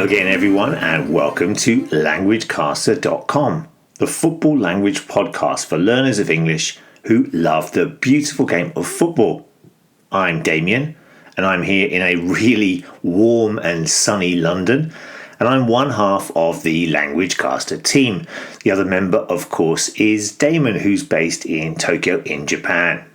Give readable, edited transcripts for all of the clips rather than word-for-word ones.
again, everyone, and welcome to languagecaster.com, the football language podcast for learners of English who love the beautiful game of football. I'm Damien, and I'm here in a really warm and sunny London, and I'm one half of the LanguageCaster team. The other member, of course, is Damon, who's based in Tokyo in Japan.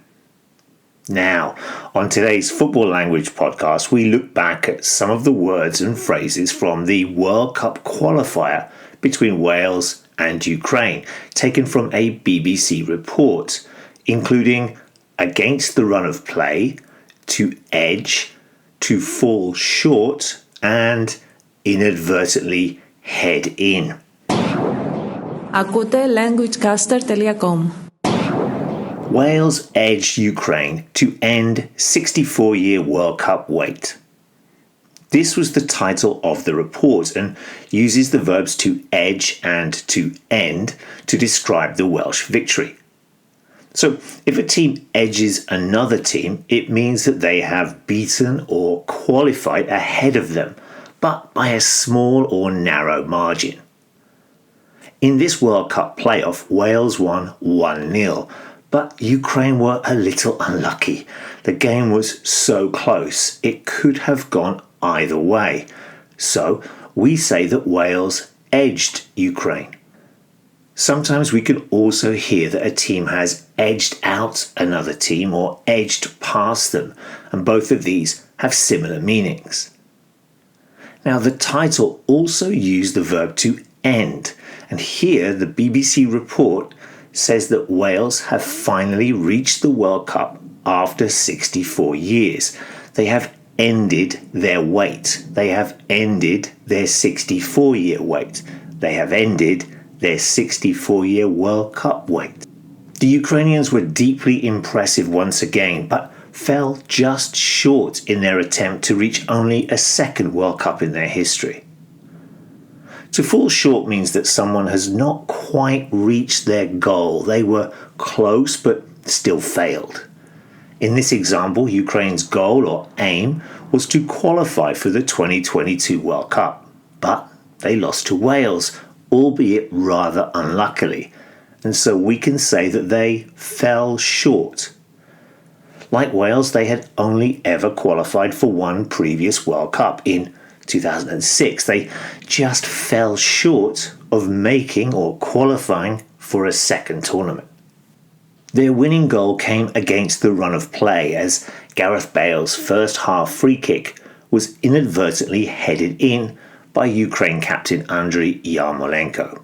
Now, on today's Football Language podcast, we look back at some of the words and phrases from the World Cup qualifier between Wales and Ukraine, taken from a BBC report, including against the run of play, to edge, to fall short, and inadvertently head in. Ακούτε languagecaster.com. Wales edged Ukraine to end 64-year World Cup wait. This was the title of the report and uses the verbs to edge and to end to describe the Welsh victory. So if a team edges another team, it means that they have beaten or qualified ahead of them, but by a small or narrow margin. In this World Cup playoff, Wales won 1-0. But Ukraine were a little unlucky. The game was so close, it could have gone either way. So we say that Wales edged Ukraine. Sometimes we can also hear that a team has edged out another team or edged past them, and both of these have similar meanings. Now, the title also used the verb to end, and here the BBC report says that Wales have finally reached the World Cup after 64 years. They have ended their wait. They have ended their 64-year wait. They have ended their 64-year World Cup wait. The Ukrainians were deeply impressive once again, but fell just short in their attempt to reach only a second World Cup in their history. To fall short means that someone has not quite reached their goal. They were close but still failed. In this example, Ukraine's goal or aim was to qualify for the 2022 World Cup, but they lost to Wales, albeit rather unluckily, and so we can say that they fell short. Like Wales, they had only ever qualified for one previous World Cup in 2006. They just fell short of making or qualifying for a second tournament. Their winning goal came against the run of play as Gareth Bale's first half free kick was inadvertently headed in by Ukraine captain Andriy Yarmolenko.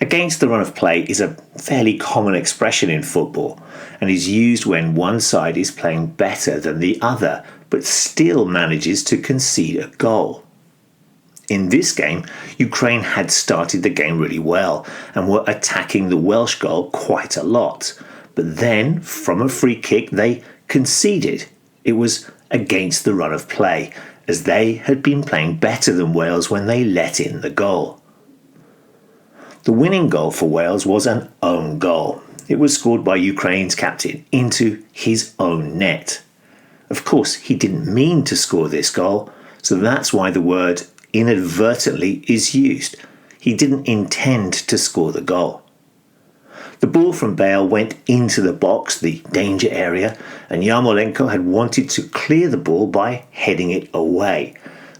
Against the run of play is a fairly common expression in football and is used when one side is playing better than the other but still manages to concede a goal. In this game, Ukraine had started the game really well and were attacking the Welsh goal quite a lot. But then, from a free kick, they conceded. It was against the run of play, as they had been playing better than Wales when they let in the goal. The winning goal for Wales was an own goal. It was scored by Ukraine's captain into his own net. Of course, he didn't mean to score this goal, so that's why the word inadvertently is used. He didn't intend to score the goal. The ball from Bale went into the box, the danger area, and Yarmolenko had wanted to clear the ball by heading it away,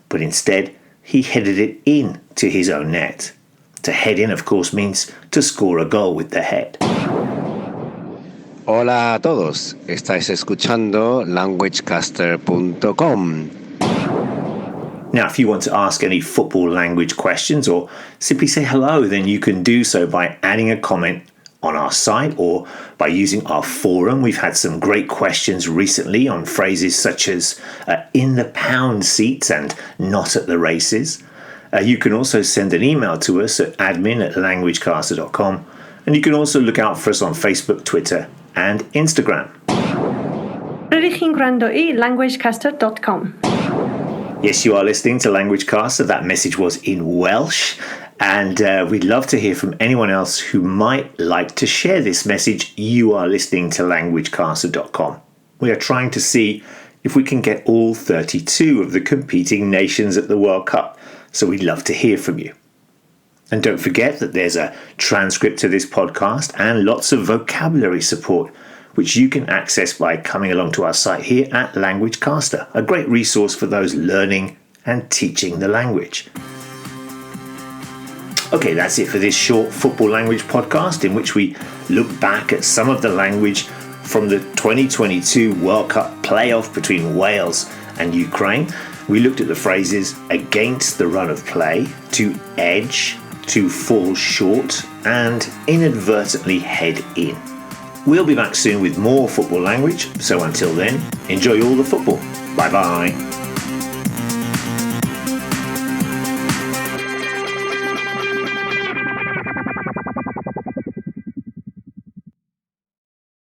but instead he headed it in to his own net. To head in, of course, means to score a goal with the head. Hola a todos, estáis escuchando languagecaster.com. Now, if you want to ask any football language questions or simply say hello, then you can do so by adding a comment on our site or by using our forum. We've had some great questions recently on phrases such as in the pound seats and not at the races. You can also send an email to us at admin@languagecaster.com, and you can also look out for us on Facebook, Twitter, and Instagram. languagecaster.com. Yes, you are listening to LanguageCaster. That message was in Welsh, and we'd love to hear from anyone else who might like to share this message. You are listening to LanguageCaster.com. We are trying to see if we can get all 32 of the competing nations at the World Cup So we'd love to hear from you. And don't forget that there's a transcript to this podcast and lots of vocabulary support, which you can access by coming along to our site here at LanguageCaster, a great resource for those learning and teaching the language. Okay, that's it for this short football language podcast in which we look back at some of the language from the 2022 World Cup playoff between Wales and Ukraine. We looked at the phrases against the run of play, to edge, to fall short, and inadvertently head in. We'll be back soon with more football language, so until then, enjoy all the football. Bye bye.